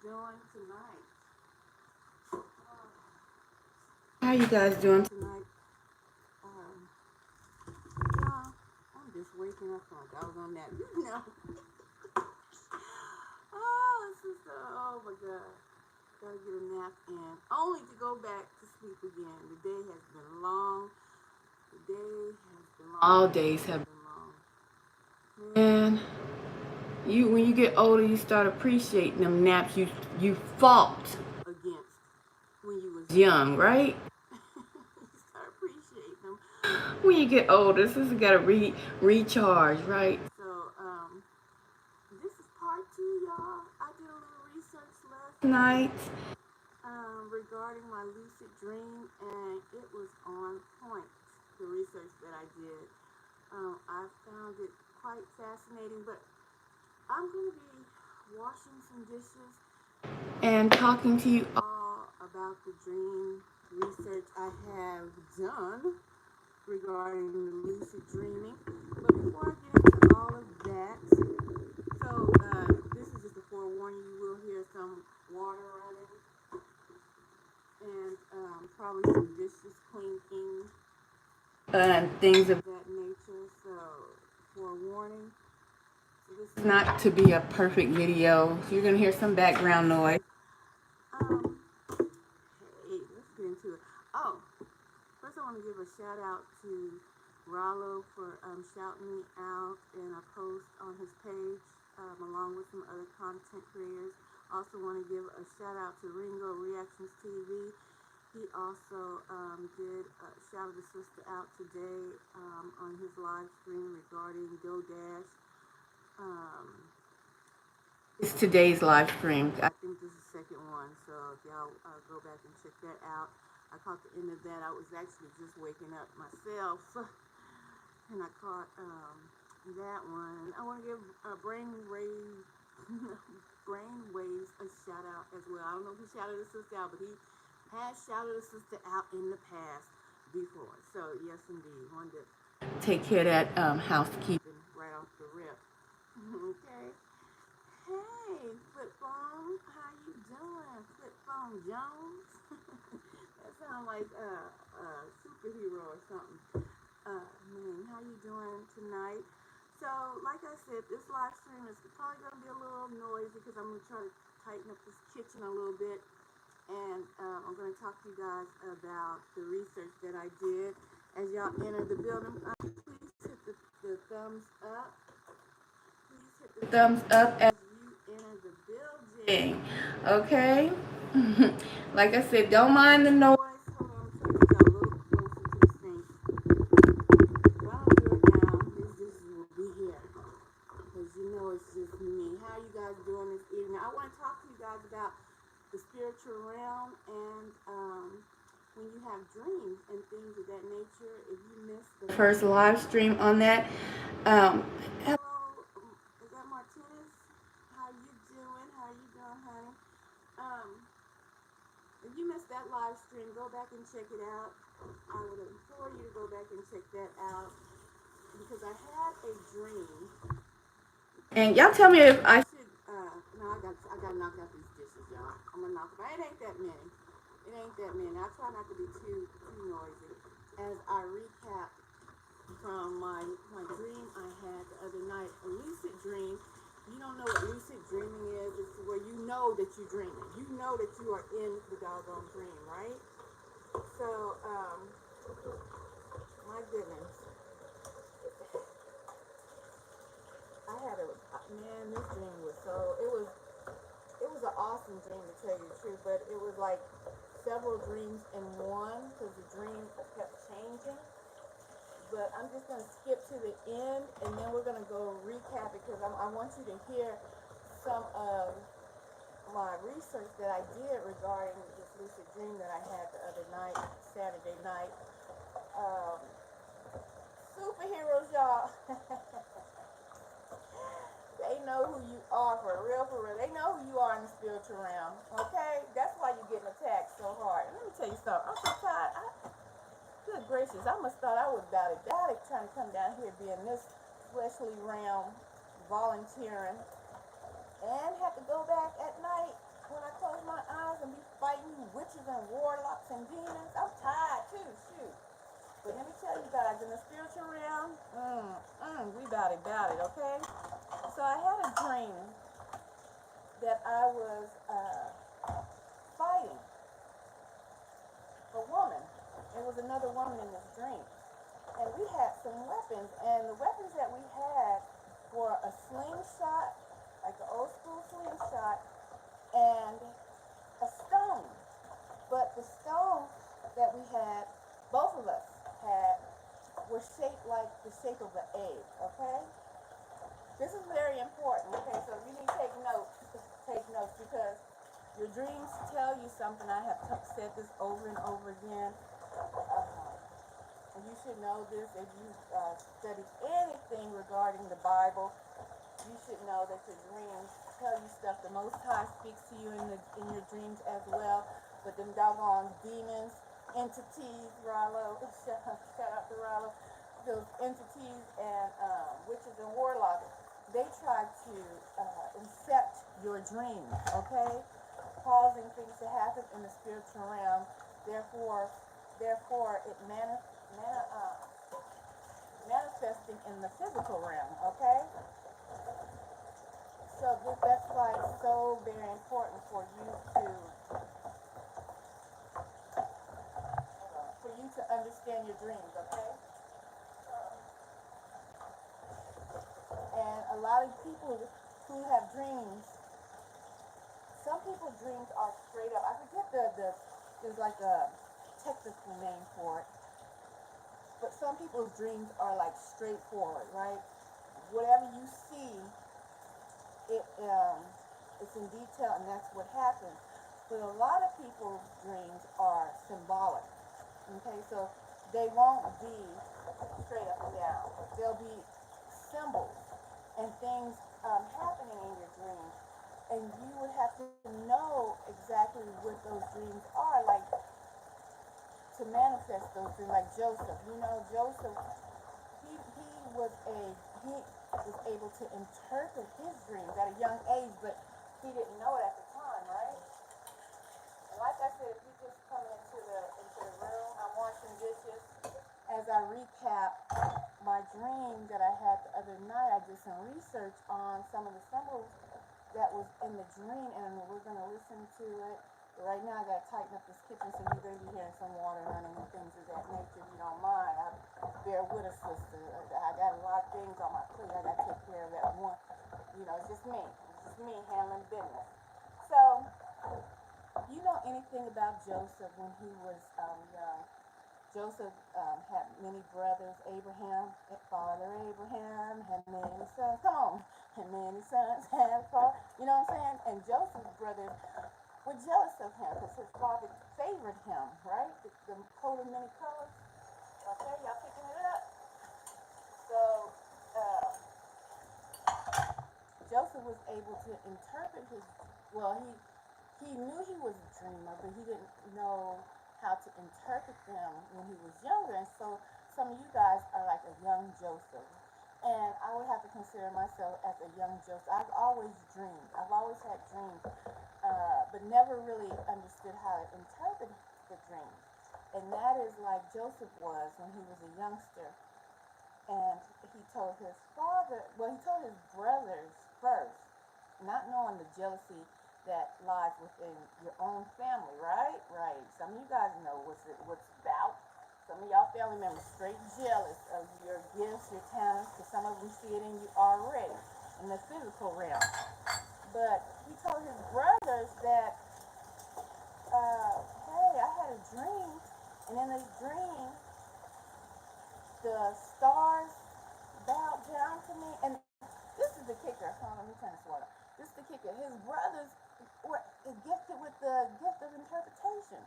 doing tonight? How you guys doing tonight? Yeah, I'm just waking up from a doggone nap. You know. Oh, sister. Oh my God. Gotta get a nap in. Only to go back to sleep again. The day has been long. The day has been long. All days have been long. And when you get older, you start appreciating them naps you fought against when you was young, right? You start appreciating them when you get older. So you gotta recharge, right? So this is part 2, y'all. I did a little research last night regarding my lucid dream, and it was on point. The research that I did, I found it quite fascinating. But I'm going to be washing some dishes and talking to you all about the dream research I have done regarding lucid dreaming. But before I get into all of that, so this is just a forewarning. You will hear some water running and probably some dishes clinking and things of that nature. So forewarning. So this is not to be a perfect video. So you're gonna hear some background noise. Hey, let's get into it. Oh, first I want to give a shout out to Rollo for shouting me out in a post on his page, along with some other content creators. Also want to give a shout out to Ringo Reactions TV. He also shouted the sister out today on his live stream regarding GoDash. It's today's live stream. I think this is the second one, so if y'all go back and check that out. I caught the end of that. I was actually just waking up myself, and I caught that one. I want to give Brainwaves a shout out as well. I don't know if he shouted the sister out, but he has shouted the sister out in the past before. So yes, indeed, wanted to take care of that housekeeping right off the rip. Okay. Hey, Flip Phone, how you doing, Flip Phone Jones? That sounds like a superhero or something. Man, how you doing tonight? So, like I said, this live stream is probably going to be a little noisy because I'm going to try to tighten up this kitchen a little bit. And I'm going to talk to you guys about the research that I did. As y'all enter the building, please hit the thumbs up. Please hit the thumbs up as you enter the building. Okay? Like I said, don't mind the noise. Hold on, I'm trying to get y'all a little closer to the thing. But I don't do it now. These dishes will be here. Because you know it's just me. How you guys doing this evening? I want to talk to you guys about the spiritual realm and when you have dreams and things of that nature. If you missed the first live stream on that, hello, is that Martinez? How you doing? How you doing, honey? If you missed that live stream, go back and check it out. I would implore you to go back and check that out because I had a dream. And y'all tell me if I should. No, I got to knock out these dishes, y'all. I'm gonna knock them out. It ain't that many. It ain't that many. I try not to be too noisy. As I recap from my dream I had the other night, a lucid dream. You don't know what lucid dreaming is. It's where you know that you're dreaming. You know that you are in the doggone dream, right? So, my goodness. This dream was it was an awesome dream to tell you the truth, but it was like several dreams in one because the dream kept changing. But I'm just going to skip to the end and then we're going to go recap it because I want you to hear some of my research that I did regarding this lucid dream that I had the other night, Saturday night. Superheroes, y'all. They know who you are for real, for real. They know who you are in the spiritual realm, okay? That's why you're getting attacked so hard. Let me tell you something. I'm so tired. Good gracious, I must thought I was about to die trying to come down here being this fleshly realm, volunteering, and have to go back at night when I about it, okay? So I had a dream that I was fighting a woman. It was another woman in this dream. And we had some weapons, and the weapons that we had were a slingshot, like an old school slingshot, and a stone. But the stones that we had, both of us had, were shaped like the shape of an egg, okay? This is very important, okay? So if you need to take notes because your dreams tell you something. I have said this over and over again. And you should know this if you study anything regarding the Bible. You should know that your dreams tell you stuff. The Most High speaks to you in your dreams as well. But them doggone demons, entities, Rallo, shout out to Rallo, those entities and witches and warlocks, they try to incept your dreams, okay? Causing things to happen in the spiritual realm. Therefore, it manifesting in the physical realm, okay? So that's why it's so very important for you to understand your dreams, okay? And a lot of people who have dreams, some people's dreams are straight up. I forget there's like a technical name for it, but some people's dreams are like straightforward, right? Whatever you see, it's in detail, and that's what happens. But a lot of people's dreams are symbolic. Okay, so they won't be straight up and down. There'll be symbols and things happening in your dreams, and you would have to know exactly what those dreams are, like to manifest those dreams. Like Joseph, Joseph, he was able to interpret his dreams at a young age, but he didn't know it at the time, right? And like I said, if you just coming into the room, I'm washing dishes. As I recap my dream that I had the other night, I did some research on some of the symbols that was in the dream, and we're going to listen to it. Right now, I got to tighten up this kitchen, so you're going to be hearing some water running and things of that nature. If you don't mind, bear with us, sister. I got a lot of things on my plate I got to take care of at once. It's just me. It's just me handling business. So, you know anything about Joseph when he was young? Joseph had many brothers. Father Abraham had many sons. Come on. And many sons had father. You know what I'm saying? And Joseph's brothers were jealous of him because his father favored him, right? The coat of many colors. Okay, y'all picking it up? So, Joseph was able to interpret he knew he was a dreamer, but he didn't know how to interpret them when he was younger. And so some of you guys are like a young Joseph. And I would have to consider myself as a young Joseph. I've always dreamed. I've always had dreams, but never really understood how to interpret the dream. And that is like Joseph was when he was a youngster. And he told his brothers first, not knowing the jealousy that lies within your own family, right? Right. Some of you guys know what's about. Some of y'all family members straight jealous of your gifts, your talents, because some of them see it in you already in the physical realm. But he told his brothers that, hey, I had a dream, and in this dream, the stars bowed down to me, and this is the kicker. Hold on, let me turn this water. This is the kicker. His brothers were gifted with the gift of interpretation.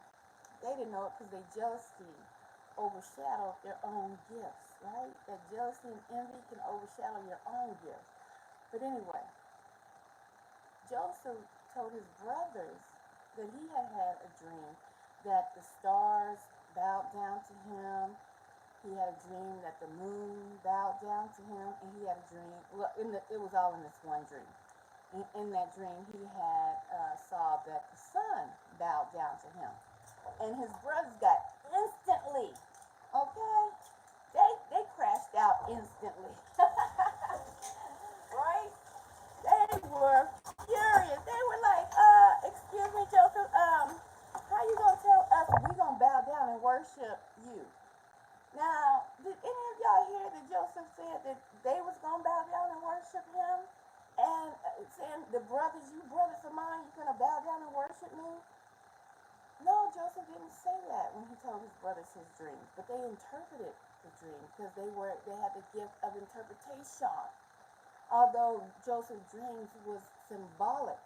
They didn't know it because their jealousy overshadowed their own gifts, right? That jealousy and envy can overshadow your own gifts. But anyway, Joseph told his brothers that he had a dream that the stars bowed down to him. He had a dream that the moon bowed down to him, and he had a dream. Well, it was all in this one dream. In that dream, he had saw that the sun bowed down to him, and his brothers got instantly, okay, they crashed out instantly. the brothers, you brothers of mine, you gonna bow down and worship me? No, Joseph didn't say that when he told his brothers his dreams, but they interpreted the dream because they had the gift of interpretation. Although Joseph's dreams was symbolic.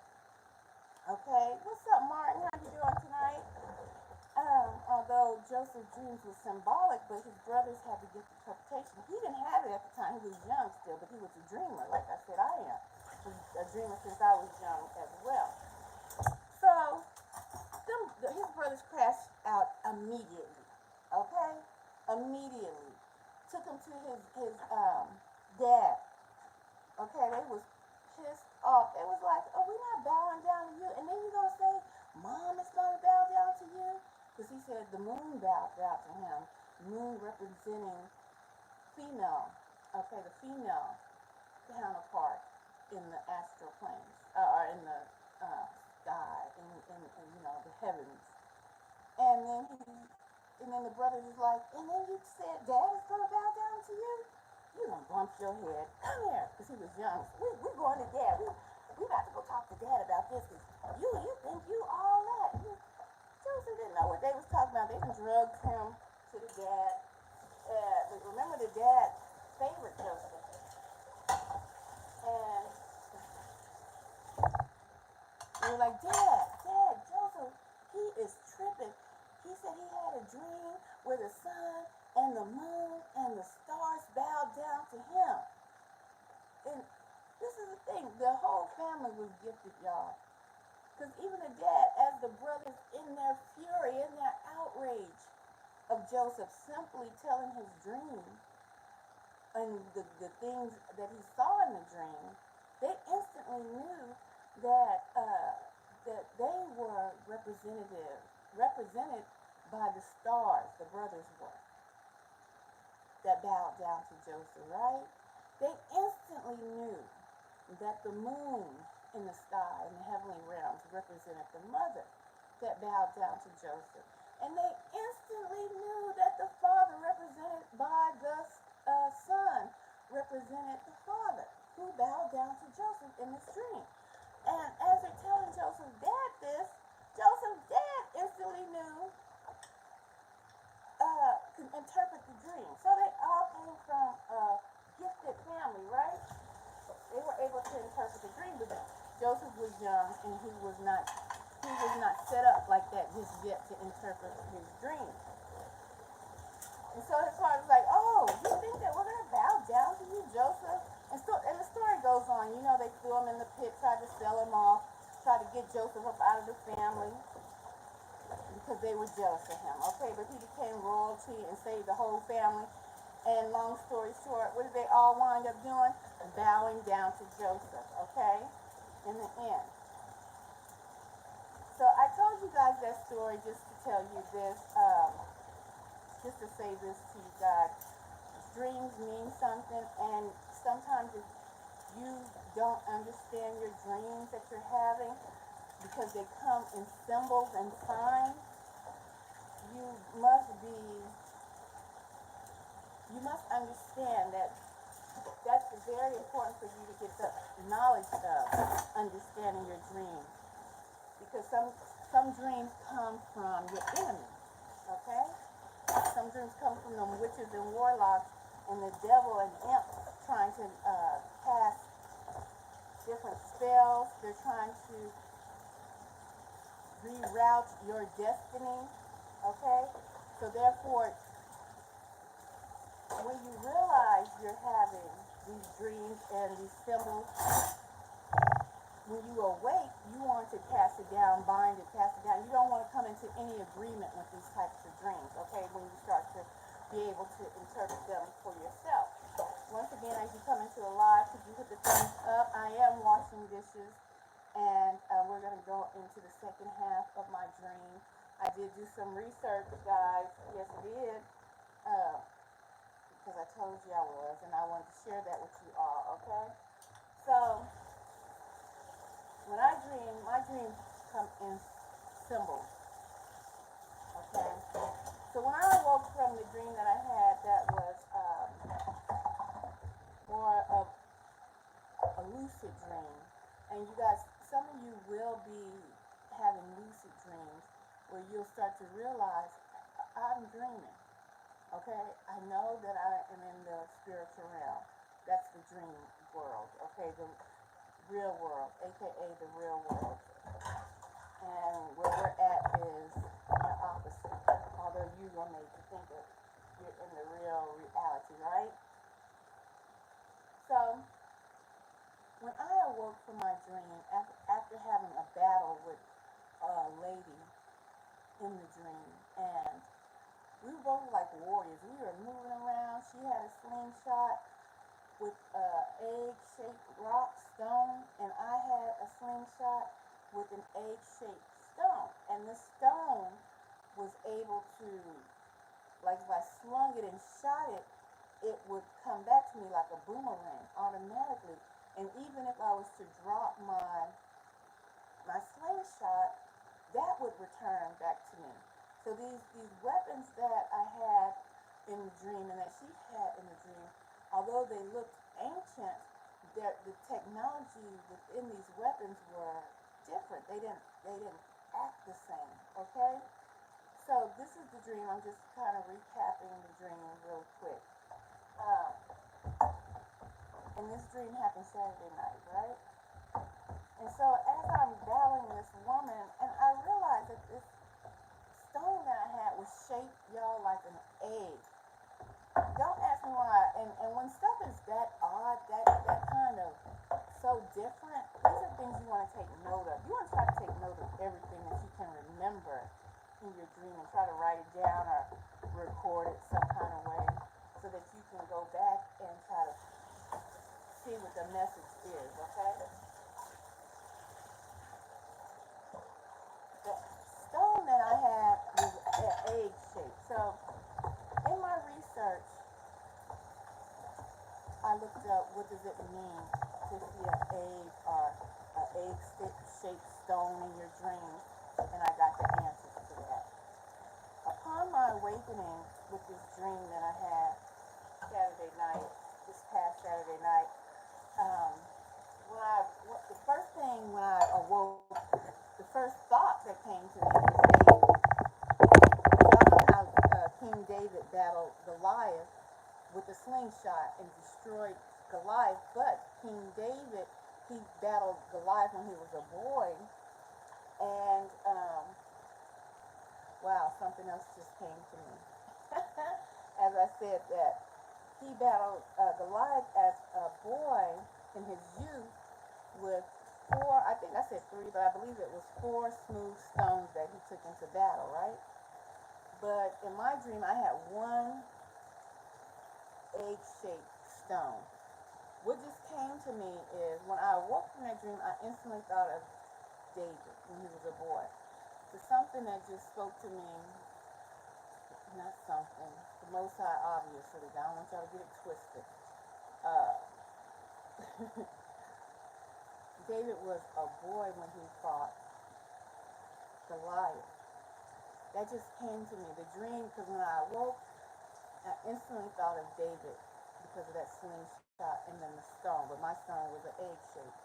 Okay, what's up, Martin? How you doing tonight? Although Joseph's dreams was symbolic, but his brothers had the gift of interpretation. He didn't have it at the time. He was young still, but he was a dreamer. Like I said, I am a dreamer since I was young as well. So his brothers crashed out immediately. Okay, immediately took him to his dad. Okay, they was pissed off. It was like, oh, we're not bowing down to you, and then you're gonna say, Mom is gonna bow down to you, because he said the moon bowed down to him. Moon representing female. Okay, the female counterpart in the astral planes, or in the sky, in the heavens. And then the brothers was like, and then you said Dad is gonna bow down to you? You gonna bump your head. Come here, because he was young. We're going to Dad. We got to go talk to Dad about this, because you think you all that. Joseph didn't know what they was talking about. They drugged him to the dad. But remember, the dad favored Joseph. And they were like, Dad, Joseph, he is tripping. He said he had a dream where the sun and the moon and the stars bowed down to him. And this is the thing, the whole family was gifted, y'all. Because even the dad, as the brothers in their fury, in their outrage of Joseph simply telling his dream and the things that he saw in the dream, they instantly knew that they were represented by the stars, the brothers were, that bowed down to Joseph, right? They instantly knew that the moon in the sky, in the heavenly realms, represented the mother that bowed down to Joseph. And they instantly knew that the father, represented by the son, represented the father who bowed down to Joseph in this dream. And as they're telling Joseph's dad this, Joseph's dad instantly knew, could interpret the dream. So they all came from a gifted family, right? They were able to interpret the dream, but Joseph was young and he was not set up like that just yet to interpret his dream. And so his father was like, oh, you think that we're gonna bow down to you, Joseph? And the story goes on. You know, they threw him in the pit, tried to sell him off, tried to get Joseph up out of the family because they were jealous of him. Okay, but he became royalty and saved the whole family. And long story short, what did they all wind up doing? Bowing down to Joseph, okay? In the end. So I told you guys that story just to tell you this, just to say this to you guys. Dreams mean something, and sometimes if you don't understand your dreams that you're having, because they come in symbols and signs, you must understand that that's very important for you to get the knowledge of understanding your dreams. Because some dreams come from your enemies, okay? Some dreams come from them witches and warlocks and the devil and imps trying to cast different spells. They're trying to reroute your destiny, okay? So therefore, when you realize you're having these dreams and these symbols, when you awake, you want to cast it down, bind it, cast it down. You don't want to come into any agreement with these types of dreams, okay, when you start to be able to interpret them for yourself. Once again, as you come into the live, could you hit the thumbs up? I am washing dishes, and we're going to go into the second half of my dream. I did do some research, guys. Yes, I did. Because I told you I was, and I wanted to share that with you all, okay? So, when I dream, my dreams come in symbols, okay? So when I awoke from the dream that I had, that was more of a lucid dream. And you guys, some of you will be having lucid dreams where you'll start to realize, I'm dreaming. Okay, I know that I am in the spiritual realm. That's the dream world. Okay, the real world, aka the real world. And where we're at is the opposite. Although you are made to think that you're in the real reality, right? So when I awoke from my dream after having a battle with a lady in the dream, and we were both like warriors. We were moving around. She had a slingshot with a egg-shaped rock stone, and I had a slingshot with an egg-shaped stone. And the stone was able to, like if I slung it and shot it, it would come back to me like a boomerang automatically. And even if I was to drop my slingshot, that would return back to me. So these weapons that I had in the dream and that she had in the dream, although they looked ancient, the technology within these weapons were different. They didn't act the same. Okay? So this is the dream. I'm just kind of recapping the dream real quick. And this dream happened Saturday night, right? And so as I'm battling this woman, and I realized that this stone that I had was shaped, y'all, like an egg. Don't ask me why. And when stuff is that odd, that kind of so different, these are things you want to take note of. You want to try to take note of everything that you can remember in your dream and try to write it down or record it some kind of way so that you can go back and try to see what the message is, okay? The stone that I had was egg shaped. So in my research, I looked up what does it mean to see an egg or an egg-shaped stone in your dream, and I got the answers to that. Upon my awakening with this dream that I had Saturday night, this past Saturday night, the first thing when I awoke, the first thought that came to me was David. Y'all know how King David battled Goliath with a slingshot and destroyed Goliath, but King David, he battled Goliath when he was a boy, and wow, something else just came to me. As I said that, he battled Goliath as a boy in his youth with four, I think I said three, but I believe it was four smooth stones that he took into battle, right? But in my dream, I had one egg-shaped stone. What just came to me is when I awoke from that dream, I instantly thought of David when he was a boy. So something that just spoke to me, not something, the Most High obviously, I don't want y'all to get it twisted. David was a boy when he fought Goliath. That just came to me, the dream, because when I awoke, I instantly thought of David because of that slingshot and then the stone, but my stone was an egg shape.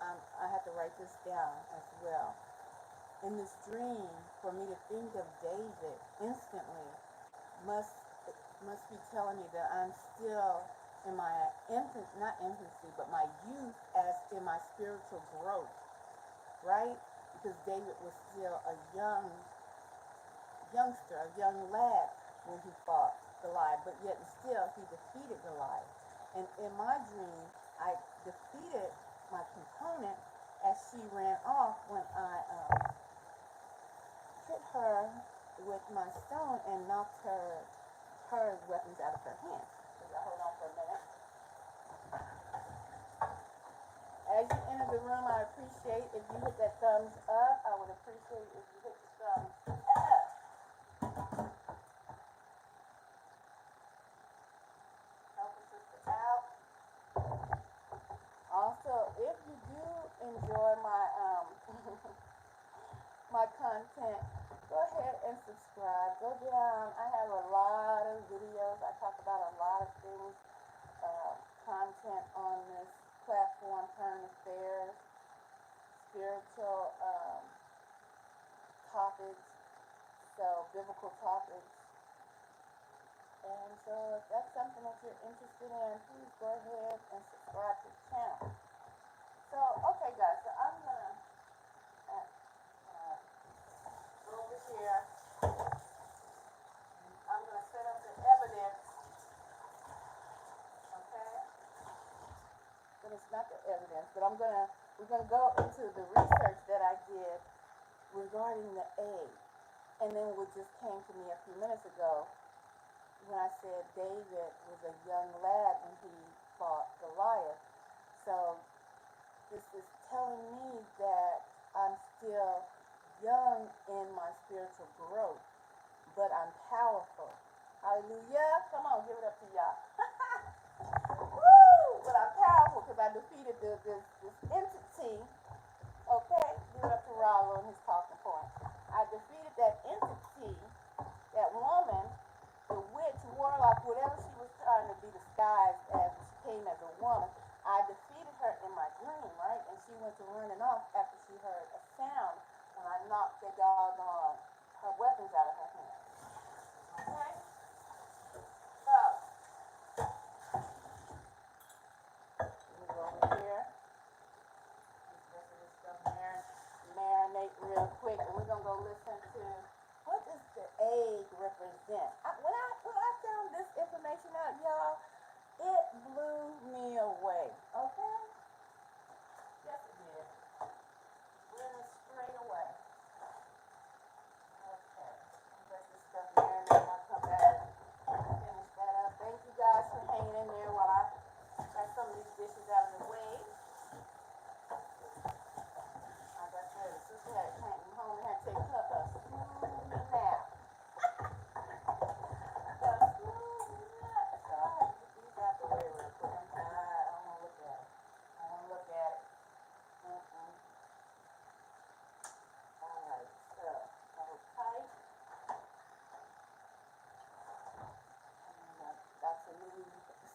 I had to write this down as well. In this dream, for me to think of David instantly must be telling me that I'm still in my not infancy, but my youth as in my spiritual growth, right? Because David was still a youngster, a young lad when he fought Goliath, but yet still he defeated Goliath. And in my dream, I defeated my component as she ran off when I hit her with my stone and knocked her weapons out of her hand. So hold on for a minute. As you enter the room, I appreciate if you hit that thumbs up. I would appreciate if you hit the thumbs up. Help a sister out. Also, if you do enjoy my my content, go ahead and subscribe. Go down. I have a lot of videos. I talk about a lot of things, content on this platform, current affairs, spiritual topics, so biblical topics. And so if that's something that you're interested in, please go ahead and subscribe to the channel. So, okay guys, so I'm gonna go over here. I'm gonna set up the evidence, okay? But it's not the evidence, but we're gonna go into the research that I did regarding the egg. And then what just came to me a few minutes ago when I said David was a young lad when he fought Goliath. So this is telling me that I'm still young in my spiritual growth, but I'm powerful. Hallelujah. Come on, give it up to y'all. Woo! But I'm powerful because I defeated this entity. Okay? Give it up to Rollo and his talking point. I defeated that entity, that woman, the witch, warlock, whatever she was trying to be disguised as, she came as a woman. I defeated her in my dream, right? And she went to running off after she heard a sound when I knocked the doggone her weapons out of her hand. Okay? So, let me go over here. Just this stuff marinate real quick, and we're gonna go listen to what does the egg represent. When I found this information out, y'all, it blew me away. Okay? Yes, it did. Blew me straight away. Okay. Let this stuff marinate. I'll come back and finish that up. Thank you guys for hanging in there while I got some of these dishes out of the way. Like I said, the sister had came home and had to take a nap.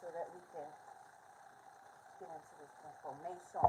So that we can get into this information.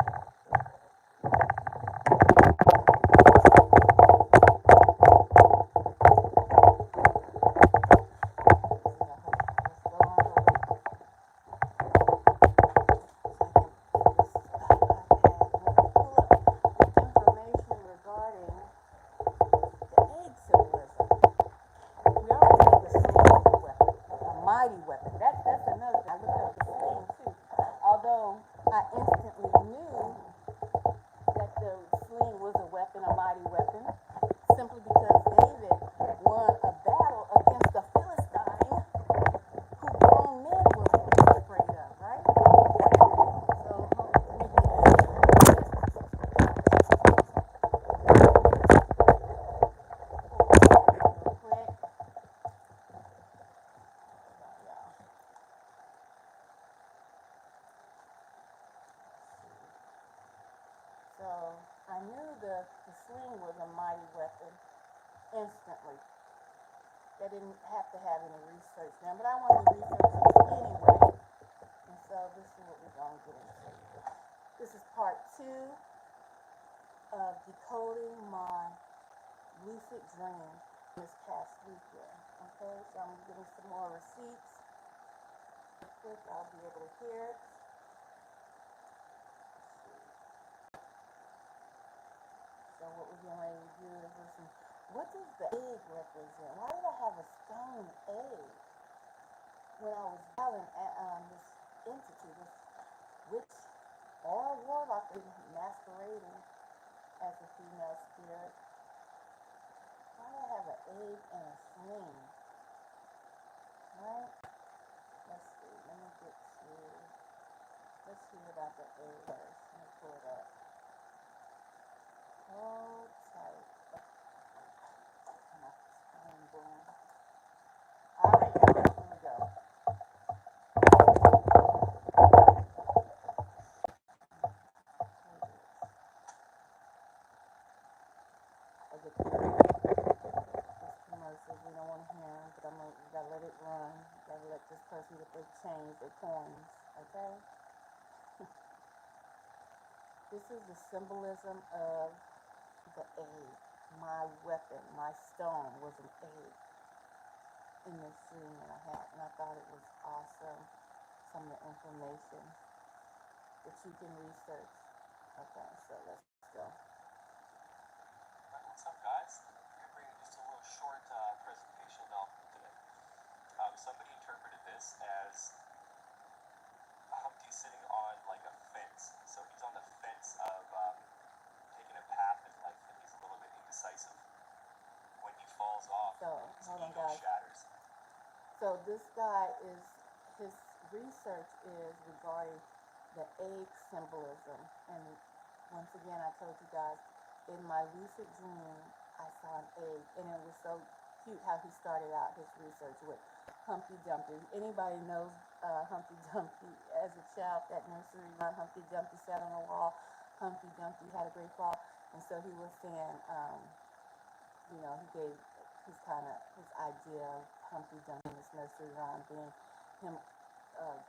So I knew the sling was a mighty weapon instantly. They didn't have to have any research then, but I wanted to research it anyway. And so this is what we're going to get into. This is part 2 of decoding my lucid dream this past weekend. Okay, so I'm getting some more receipts. Quick, I'll be able to hear it. So what we're getting ready to do is listen. What does the egg represent? Why did I have a stone egg when I was battling this entity, this witch or warlock masquerading as a female spirit? Why do I have an egg and a sling? Right? Let's see. Let's hear about the egg first. Let me pull it up. Hold tight. Boom. All right, here we go. Commercials, we don't want to hear them, but we gotta let it run. We gotta let this person get their change, their coins, okay? This is the symbolism of the egg. My weapon, my stone was an egg in this dream that I had, and I thought it was awesome. Some of the information that you can research. Okay, so let's go. What's up, guys? We're bringing just a little short presentation novel today. Somebody interpreted this as Humpty sitting on like a fence. So he's on the fence of taking a path in life, and he's a little bit indecisive. When he falls off, his ego shatters. So this guy is, his research is regarding the egg symbolism. And once again, I told you guys, in my lucid dream, I saw an egg, and it was so cute how he started out his research with Humpty Dumpty. Anybody knows Humpty Dumpty as a child, that nursery rhyme, Humpty Dumpty sat on a wall, Humpty Dumpty had a great fall. And so he was saying, he gave his idea of Humpty Dumpty in this nursery rhyme being him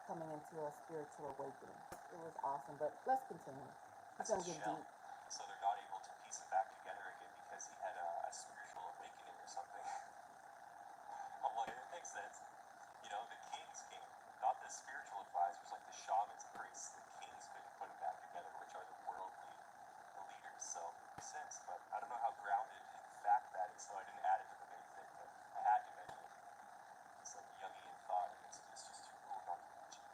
coming into a spiritual awakening. It was awesome, but let's continue. It's going to get deep. So they're not able to piece it back together again because he had a spiritual awakening or something. I'm like, it makes sense. The king's king, not the spiritual advisors like the shamans, priests. The kings couldn't put it back together, which are the worldly leaders. So it makes sense, but I don't know how grounded in fact that is, so I didn't add it to the main thing, but I had to mention it. It's like Jungian thought, and it's just too cool not to mention.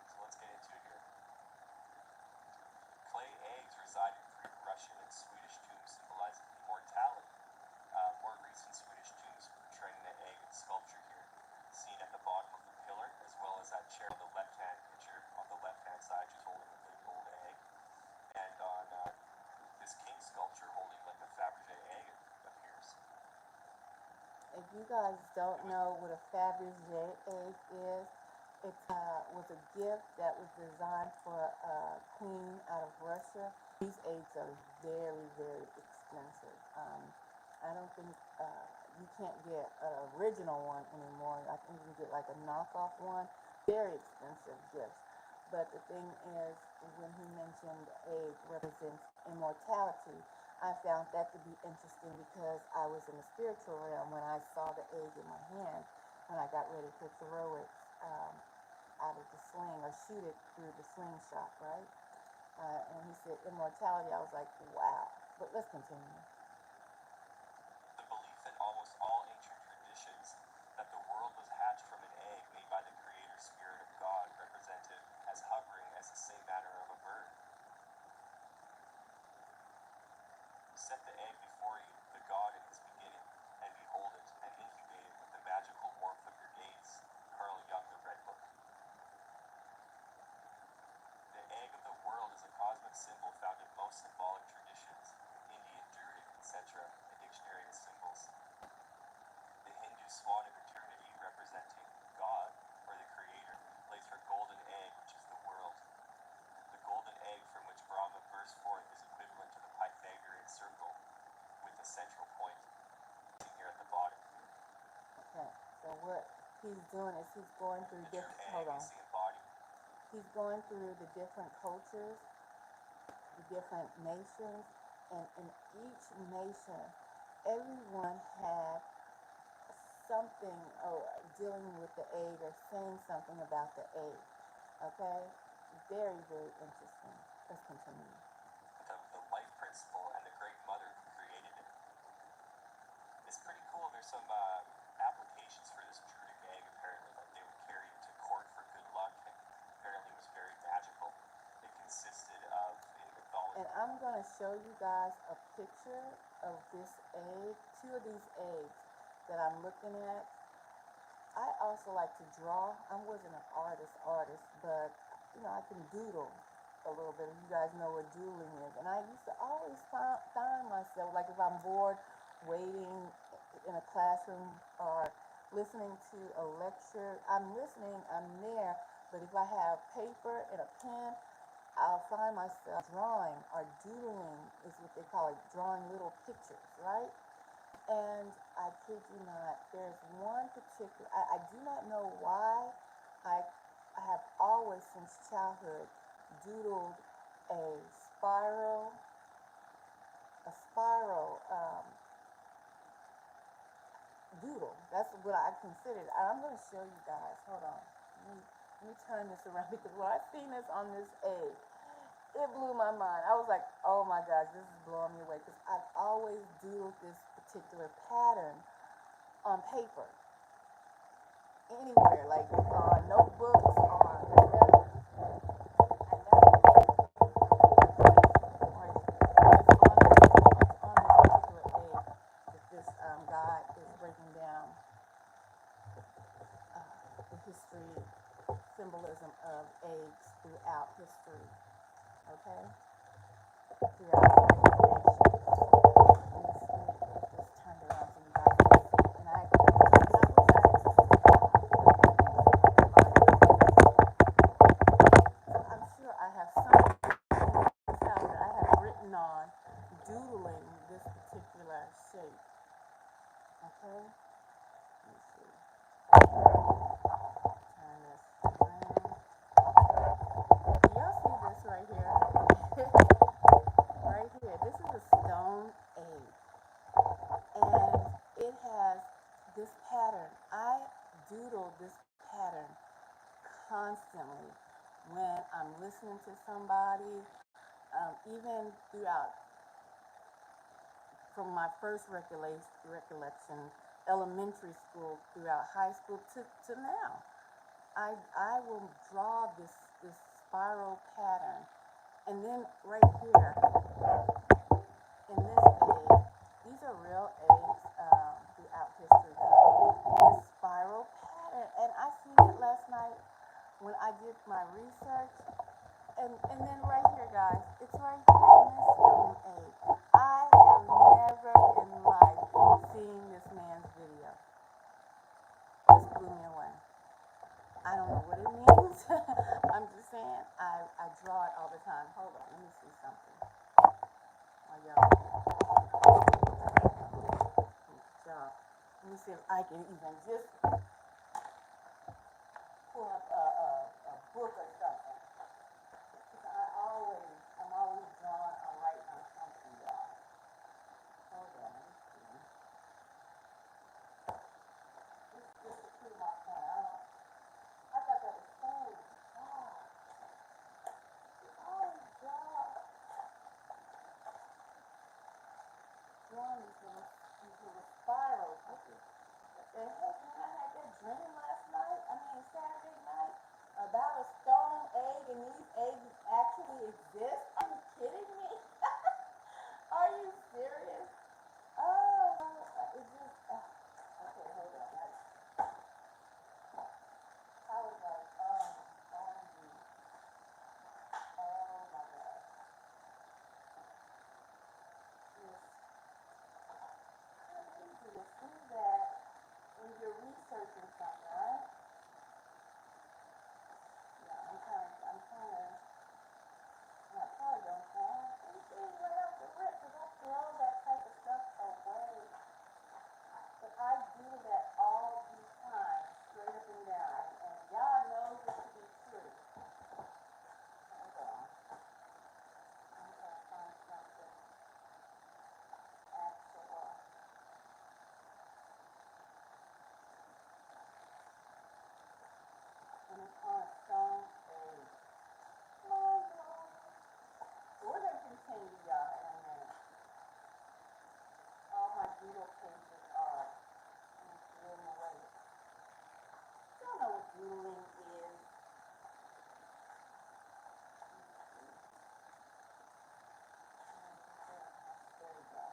So let's get into it here. Clay eggs reside in pre-Russian and Swedish tombs symbolizing immortality. More recent Swedish tombs portraying the egg in sculpture here, seen at the bottom of the pillar, as well as that chair on the left-hand picture, on the left-hand side, just holding a big old egg. And on this king sculpture holding like a Fabergé egg, it appears. If you guys don't know what a Fabergé egg is, it was a gift that was designed for a queen out of Russia. These eggs are very, very expensive. I don't think you can't get an original one anymore. I think you can get like a knockoff one. Very expensive gifts. But the thing is, when he mentioned egg represents immortality, I found that to be interesting because I was in the spiritual realm when I saw the egg in my hand when I got ready to throw it out of the sling or shoot it through the slingshot, right? And he said immortality. I was like, wow. But let's continue. The belief in almost all ancient traditions that the world was hatched from an egg made by the creator spirit of God, represented as hovering as the same manner of a bird. Set the egg before you, the God in its beginning, and behold it, and incubate it with the magical warmth of your gaze. Carl Jung, The Red Book. The egg of the world is a cosmic symbol found in most symbolic traditions, Indian, Druidic, etc., a dictionary of symbols. The Hindu swan of eternity, representing God, or the creator, lays her golden egg, which is the world. The golden egg from which Brahma burst forth is equivalent to the Pythagorean circle, with a central point here at the bottom. Okay, so what he's doing is he's going through different, he's going through the different cultures, the different nations, and in each nation, everyone had something dealing with the egg or saying something about the egg. Okay, very, very interesting. Let's continue. The life principle and the great mother who created it. It's pretty cool. There's some applications for this Druidic egg, apparently, that they would carry to court for good luck, and apparently was very magical. It consisted of, in mythology. And I'm going to show you guys a picture of this egg, two of these eggs that I'm looking at. I also like to draw. I wasn't an artist, but I can doodle a little bit. You guys know what doodling is. And I used to always find myself, like if I'm bored, waiting in a classroom or listening to a lecture. I'm listening, I'm there, but if I have paper and a pen, I'll find myself drawing or doodling is what they call it, drawing little pictures, right? And I kid you not, there's one particular, I do not know why I have always since childhood doodled a spiral, a spiral doodle. That's what I considered. And I'm going to show you guys. Hold on. Let me turn this around because when I seen this on this egg, it blew my mind. I was like, oh my gosh, this is blowing me away because I've always doodled this particular pattern on paper, anywhere, like on notebooks, on whatever. And that's on this particular egg that this guy is breaking down the history, symbolism of eggs throughout history, okay? Throughout the nation. Let me just turn it around so you guys can see. And I I'm sure I have something that I have written on, doodling this particular shape. Okay? Let me see. Turn this around. Do y'all see this right here? Right here. This is a stone egg. And it has this pattern. I doodle this pattern constantly when I'm listening to somebody, even throughout from my first recollection, elementary school, throughout high school to now. I will draw this spiral pattern. And then right here, in this egg, these are real eggs throughout history. This spiral pattern. And I seen it last night when I did my research. And then right here, guys, it's right here in this stone egg. I have never in life seen this man's video. This blew me away. I don't know what it means. I'm just saying, I draw it all the time. Hold on, let me see something. Oh, y'all. Good job. Let me see if I can even just pull up a book or something. I'm always drawing or writing on something, y'all. Hold on, let me see. Just to prove my point. I thought that was so hard. It's always drawing these little spirals. What the heck, man? I had that dream last night. I mean, Saturday night about a stone egg, and these eggs actually exist. Are you kidding me? Are you serious? Oh, it just. Okay, hold on. I was like, oh, OMG. Oh my God. Just crazy to see that when you're researching something, right? Yeah, I'm trying to, I probably don't find anything right off the rip because I throw that type of stuff away. But I do that all the time, straight up and down. And God knows it to be true. Hold on. I'm trying to find something actual. And it's on a stone age. Oh, Lord. So we're going to continue, y'all, in a minute. All my doodle pages are in the way. Y'all know what doodling is. There we go.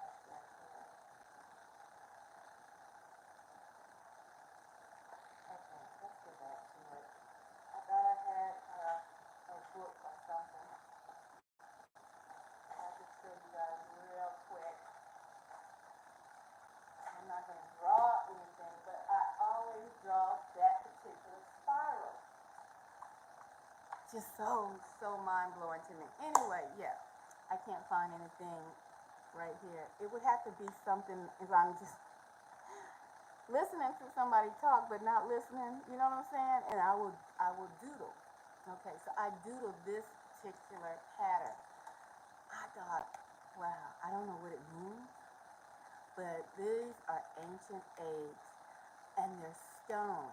Okay, let's get back to it. I thought I had a book or something. I'll just show you guys real quick. I'm not going to draw anything, but I always draw that particular spiral. Just so mind-blowing to me. Anyway, yeah, I can't find anything right here. It would have to be something if I'm just listening to somebody talk but not listening, you know what I'm saying? And I will doodle. Okay, so I doodle this particular pattern. thought, wow, I don't know what it means, but these are ancient eggs and they're stone.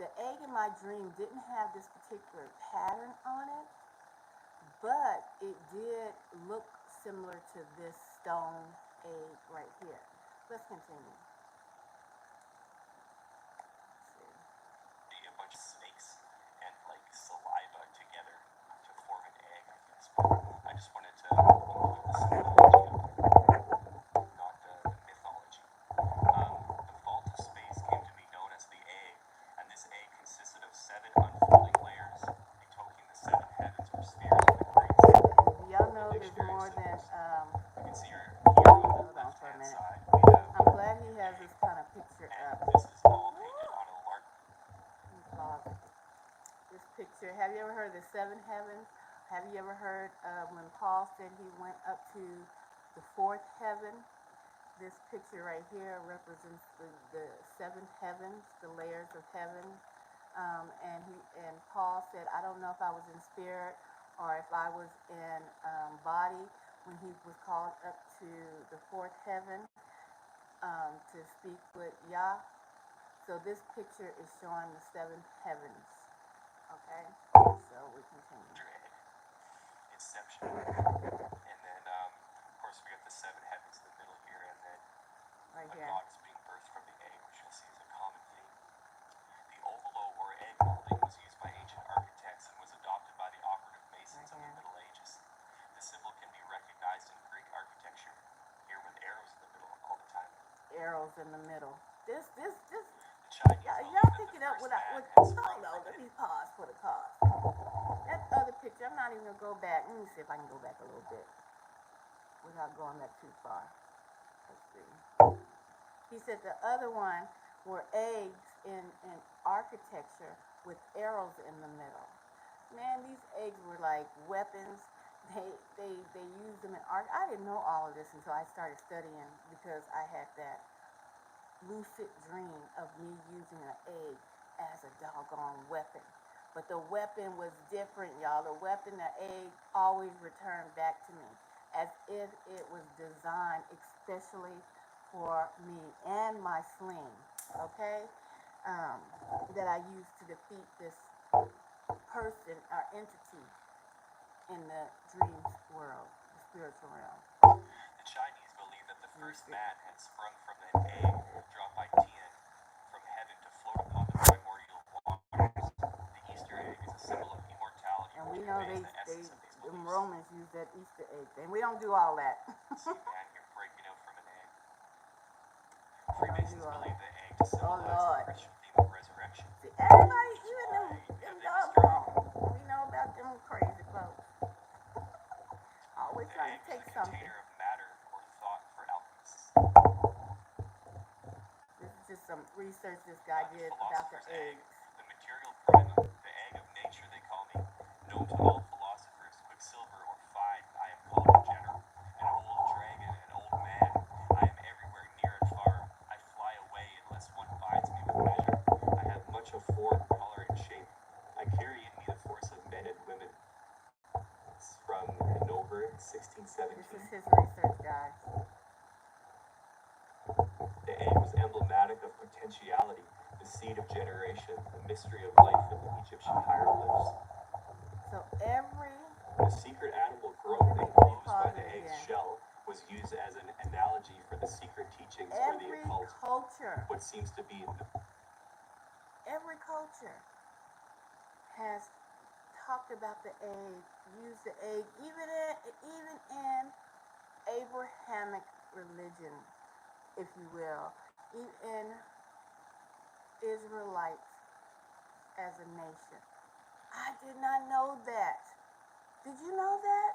The egg in my dream didn't have this particular pattern on it, but it did look similar to this stone egg right here. Let's continue. A bunch of snakes and like saliva together to form an egg, I guess. But I just wanted to include the symbology of it, not the mythology. The vault of space came to be known as the egg, and this egg consisted of 7 unfolding layers, betokening the 7 heavens or spheres of the great Y'all know there's more than. You can see here on the left-hand side, we have. I'm glad he has this kind of picture up. This is all painted on a large. This picture. Have you ever heard of the 7 heavens? Have you ever heard when Paul said he went up to the 4th heaven? This picture right here represents the 7th heavens, the layers of heaven. And Paul said, I don't know if I was in spirit or if I was in body when he was called up to the 4th heaven to speak with Yah. So this picture is showing the 7 heavens. Okay, so we continue. Inception, and then of course we have the 7 heavens in the middle here, and then right a here. god is being birthed from the egg, which you'll see is a common theme. The ovalo or egg molding was used by ancient architects and was adopted by the operative masons of the Middle Ages. The symbol can be recognized in Greek architecture, here with arrows in the middle all the time. Arrows in the middle. This. The Chinese Y'all pick it up without. Hold on, let me pause for the cause. That other picture, I'm not even gonna go back. Let me see if I can go back a little bit without going back too far. Let's see. He said the other one were eggs in architecture with arrows in the middle. Man, these eggs were like weapons. They used them in art. I didn't know all of this until I started studying because I had that lucid dream of me using an egg as a doggone weapon. But the weapon was different, y'all. The weapon, the egg, always returned back to me as if it was designed especially for me and my sling, okay? That I used to defeat this person or entity in the dreams world, the spiritual realm. The Chinese believe that the first man had sprung from an egg dropped by Tian from heaven to float upon the primordial waters. The Easter egg is a symbol of immortality, and we which know conveys the essence of these the beliefs. Romans use that Easter egg thing. We don't do all that. See a man here breaking out from an egg. Freemasons believe the egg to symbolize the Christian theme of resurrection. See, everybody, even them doggone, we know about them crazy folks. Always trying to take something. The egg is a container of matter or thought for alchemists. This is just some research this guy did about the eggs. The material primum, the egg of nature they call me. Known to all philosophers, quicksilver or fine, I am called in general. An old dragon, an old man. I am everywhere, near and far. I fly away unless one binds me with measure. I have much of form, color, and shape. I carry in me the force of men and women. It's from Hanover, 1617. This is his research, guys. The egg was emblematic of potentiality, the seed of generation, the mystery of life in the Egyptian hieroglyphs. So every... The secret animal growth enclosed by the egg's shell was used as an analogy for the secret teachings or the occult. Culture. What seems to be Every culture has talked about the egg, used the egg, even in Abrahamic religion, if you will, even Israelites as a nation. I did not know that. Did you know that?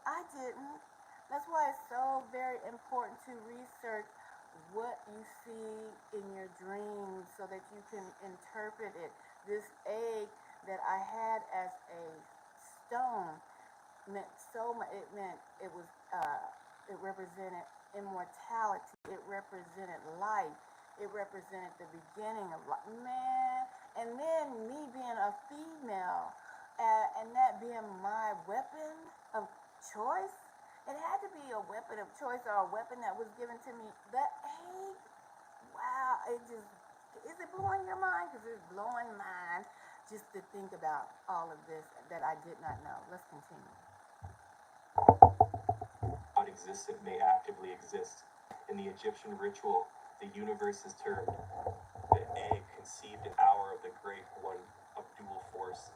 I didn't. That's why it's so very important to research what you see in your dreams so that you can interpret it. This egg that I had as a stone meant so much. It represented immortality. It represented life. It represented the beginning of life. Man, and then me being a female and that being my weapon of choice. It had to be a weapon of choice or a weapon that was given to me. The egg, wow, it just, is it blowing your mind? Because it's blowing mine just to think about all of this that I did not know. Let's continue. God existed may actively exist. In the Egyptian ritual, the universe is termed the egg conceived hour of the great one of dual force.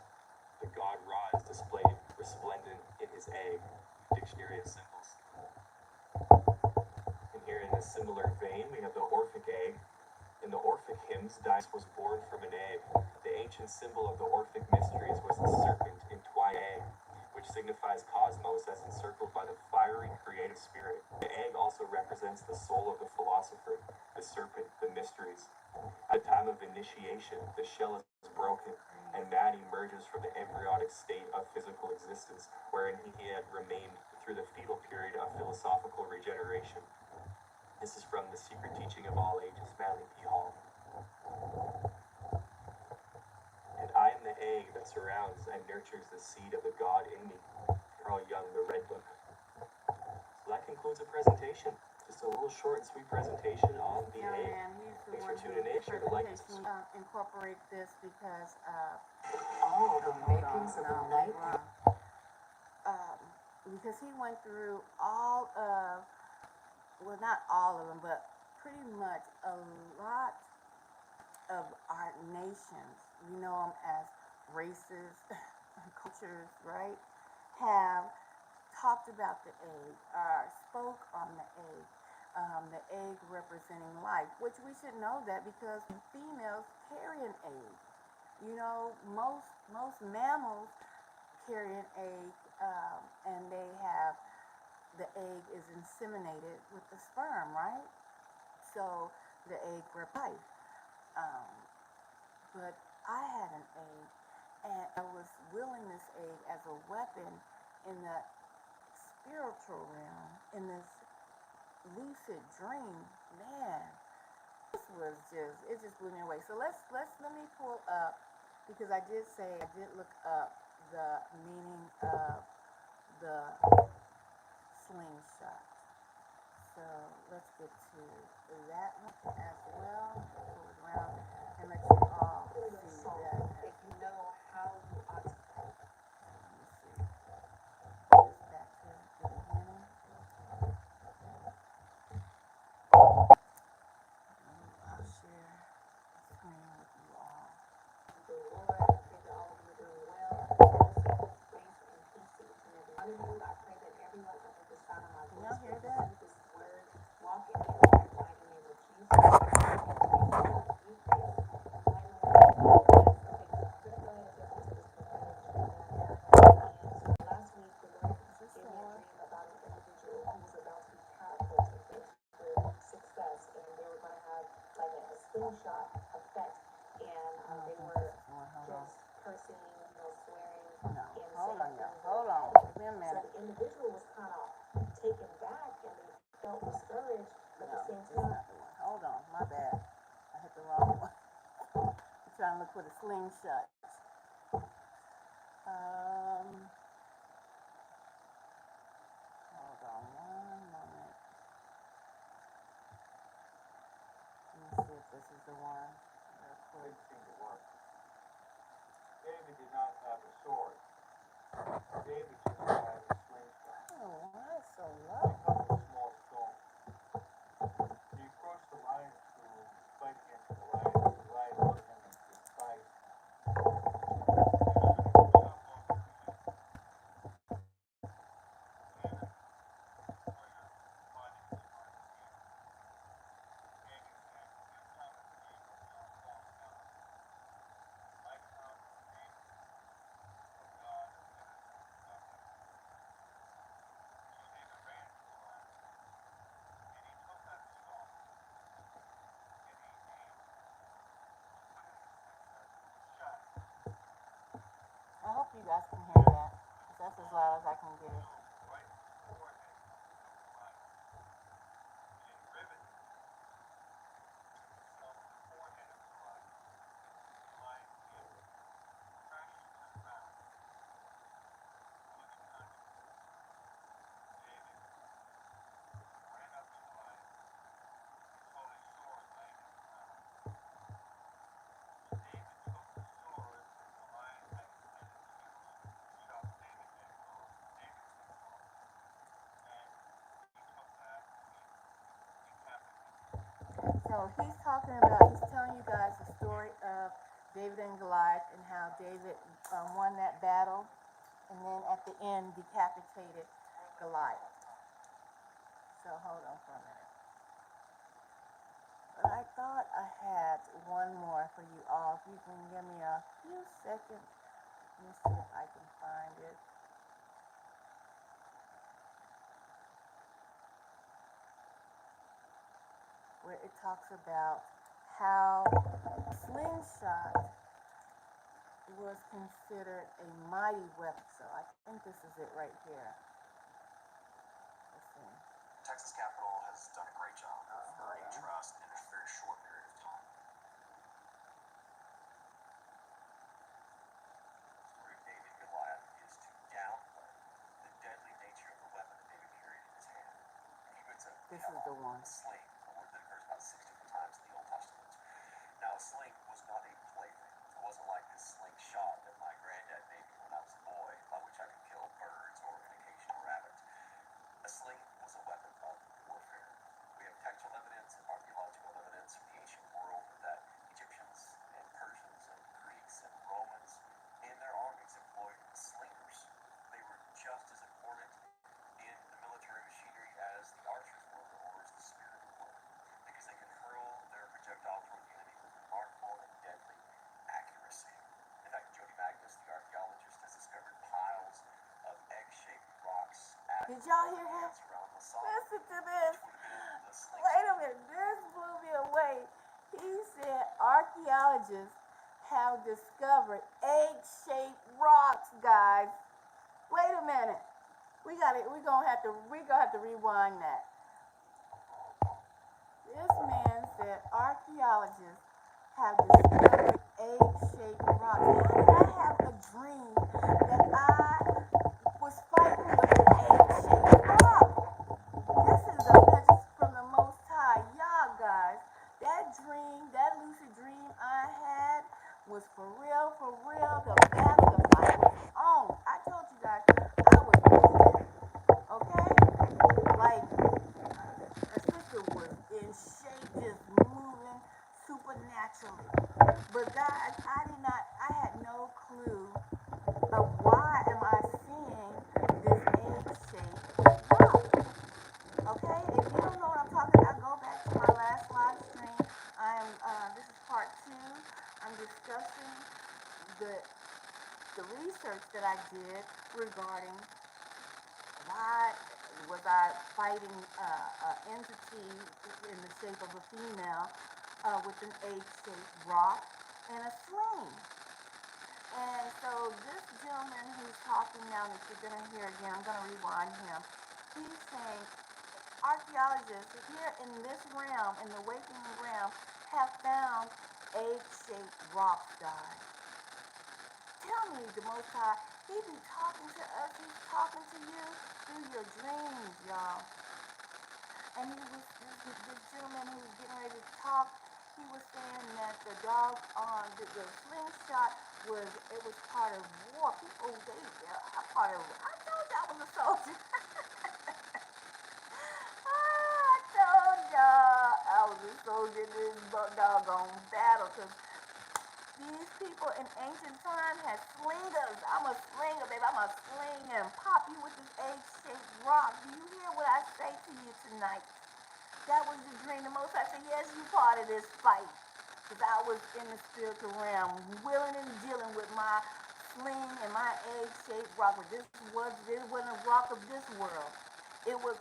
The god Ra is displayed resplendent in his egg, dictionary of symbols. And here in a similar vein, we have the Orphic egg. In the Orphic hymns, Dionysus was born from an egg. The ancient symbol of the Orphic mysteries was the serpent entwined egg, which signifies cosmos as encircled by the fiery creative spirit. The egg also represents the soul of the philosopher, the serpent, the mysteries. At the time of initiation, the shell is broken, and man emerges from the embryonic state of physical existence, wherein he had remained through the fetal period of philosophical regeneration. This is from The Secret Teaching of All Ages, Manly P. Hall. And I am the egg that surrounds and nurtures the seed of the God in me. Carl Jung, The Red Book. So that concludes the presentation. Just a little short and sweet presentation on the egg. Thanks for tuning in. Share the like and subscribe. Incorporate this because All the makings of a night. because he went through all of, well, not all of them, but pretty much a lot of our nations, we know them as races, cultures, right, have talked about the egg, spoke on the egg representing life, which we should know that because females carry an egg. You know, most mammals carry an egg, and they have, the egg is inseminated with the sperm, right? So the egg represents life. But I had an egg, and I was wielding this egg as a weapon in the spiritual realm, in this lucid dream. Man, this was just, it just blew me away. So let me pull up, because I did say, I did look up the meaning of the slingshot. So let's get to that one as well. Pull it around and let you all see that. If you know how you ought to pray. Let me see. Just back to the beginning. I'll share the screen with you all. The Lord, I pray that all of you are doing well. Grace and peace to each and every one of you. I pray that everyone under the sound of my Can voice y'all hear will that? receive this word, walk in it in the mighty name of Jesus. I pray for you, Grace, the mighty name of Jesus. We're going to go ahead and jump into this prophetic dream now. And so last week, the Lord gave me a dream about an individual who was about to be catapulted into success, and they were going to have like a slingshot effect, and they were just cursing, swearing, No, and hold on, saying y'all. things Hold that on. Give me a so minute. the individual was kind of taken back, and they felt discouraged, but at No, the same it's time, not the one. Hold on, my bad. I hit the wrong one. I'm trying to look for the slingshot. Hold on one moment. Let me see if this is the one. Real quick. Didn't seem to work. David did not have a sword. David just had a slingshot. Oh, why is it so He low? cut a small stone. He approached the lion to fight against the lion. The lion looked at him and fight. I hope you guys can hear that. 'Cause that's as loud as I can get it. So he's talking about, he's telling you guys the story of David and Goliath and how David won that battle and then at the end decapitated Goliath. So hold on for a minute. But I thought I had one more for you all. If you can give me a few seconds, let me see if I can find it. Where it talks about how slingshot was considered a mighty weapon. So I think this is it right here. Let's see. Texas Capitol has done a great job of Hold earning on. trust in a very short period of time. The story of David and Goliath is to downplay the deadly nature of the weapon that David carried in his hand. He puts a This is the one. sling, a word that occurs about 6 different times in the Old Testament. Now, a sling was not a plaything. It wasn't like this slingshot that my granddad made me when I was a boy, by which I could kill birds or an occasional rabbit. A sling was a weapon of warfare. We have textual evidence and archaeological evidence from the ancient world that Egyptians and Persians and Greeks and Romans in their armies employed slingers. They were just as important in the military machinery as the archers were or as the spearmen were, because they could hurl their projectile toward the enemy with remarkable and deadly accuracy. In fact, Jody Magnus, the archaeologist, has discovered piles of egg-shaped rocks at Did y'all hear him? around Masada, Listen to this. which would have been the sling. Wait a minute. This blew me away. He said archaeologists have discovered egg-shaped rocks, guys. Wait a minute. We're gonna have to rewind that. This man said archaeologists have discovered egg-shaped rocks. How did I have a dream that I was fighting with an egg-shaped rock? This is a message from the Most High. Y'all guys, that dream, that lucid dream I had was for real, for real. The battle, the fight was on. I told you guys I was moving, okay? Like, the sister was in shape, just moving supernaturally. But guys, I had no clue of why am I seeing this egg-shaped rock. Okay, if you don't know what I'm talking about, go back to my last live stream. This is part 2. I'm discussing the research that I did regarding why was I fighting an entity in the shape of a female with an egg-shaped rock and a sling. And so this gentleman who's talking now that you're going to hear again, I'm going to rewind him. He's saying archaeologists here in this realm, in the awakening realm, have found egg-shaped rocks, guys. Tell me, the Most High, he be talking to us, he's talking to you through your dreams, y'all. And this gentleman who was getting ready to talk, he was saying that the dog on the slingshot was part of war. People, I told you I was a soldier. I told y'all I was a soldier in this doggone battle, because these people in ancient time had slingers. I'm a slinger, baby. I'm a sling and pop you with this egg-shaped rock. Do you hear what I say to you tonight? That was the dream. The Most High said, yes, you part of this fight. Because I was in the spiritual realm, willing and dealing with my sling and my egg-shaped rock. But this wasn't a rock of this world. It was,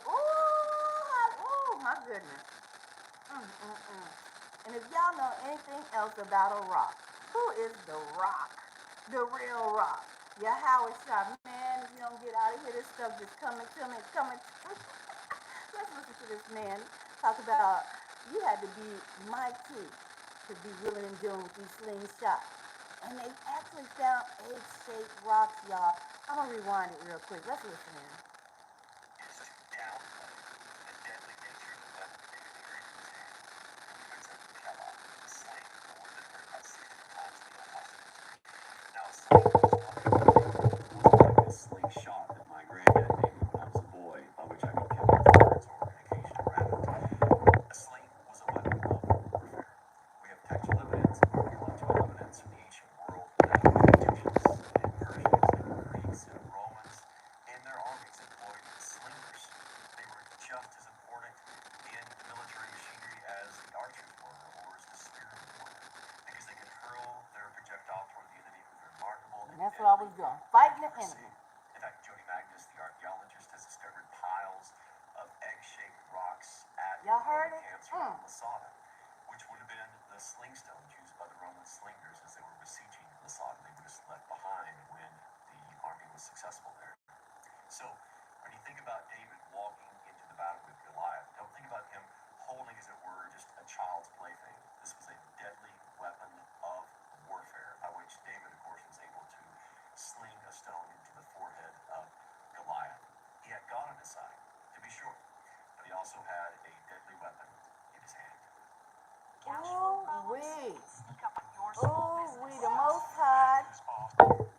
my goodness. And if y'all know anything else about a rock, who is the rock? The real rock. Your Howard Shop. Man, if you don't get out of here, this stuff just coming to me. Let's listen to this man talk about you had to be mighty to be willing and dealing with these slingshots. And they actually found egg-shaped rocks, y'all. I'm going to rewind it real quick. Let's listen in. Is to downplay the deadly nature of the weapon that David carried in his hand. He puts a sling, a word that occurs about 6 different times in the Old Testament. Now, a sling was not a plaything. It wasn't like this slingshot that my granddad made me when I was a boy, by which I could kill birds or an occasional rabbit. A sling was a weapon of That's what I was doing, fighting the Never enemy. seen. In fact, Jody Magnus, the archaeologist, has discovered piles of egg-shaped rocks at Y'all heard Roman it? camps around Masada, which would have been the sling stones used by the Roman slingers as they were besieging Masada. They were just left behind when the army was successful there. So, when you think about David walking into the battle with Goliath, don't think about him holding, as it were, just a child's plaything. This was a deadly weapon of warfare, by which David, of course, was able to sling a stone into the forehead of Goliath. He had God on his side, to be sure, but he also had a deadly weapon in his hand. Ooh, wee. Ooh, wee. The Most High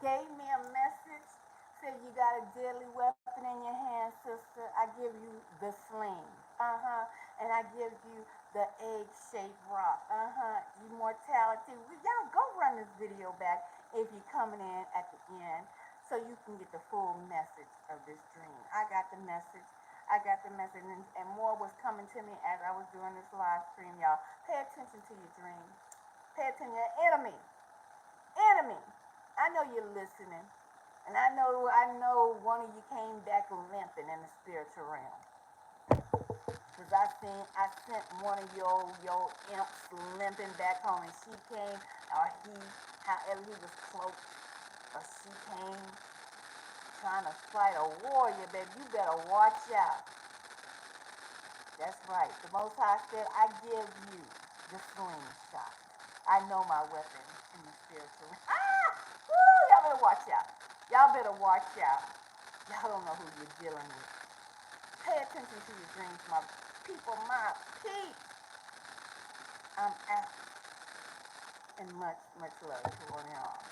gave me a message. Said you got a deadly weapon in your hand, sister. I give you the sling. And I give you the egg-shaped rock. Immortality. Y'all go run this video back if you're coming in at the end so you can get the full message of this dream. I got the message. And more was coming to me as I was doing this live stream, y'all. Pay attention to your dream. Pay attention to your enemy. Enemy. I know you're listening. And I know one of you came back limping in the spiritual realm. Because I sent one of your imps limping back home, and she came, or he, however he was cloaked, or she came trying to fight a warrior, baby. You better watch out. That's right. The Most High said, I give you the slingshot. I know my weapon in the spiritual realm. Woo, y'all better watch out. Y'all better watch out. Y'all don't know who you're dealing with. Pay attention to your dreams, my people, my peeps. I'm out. And much, much love to one and all.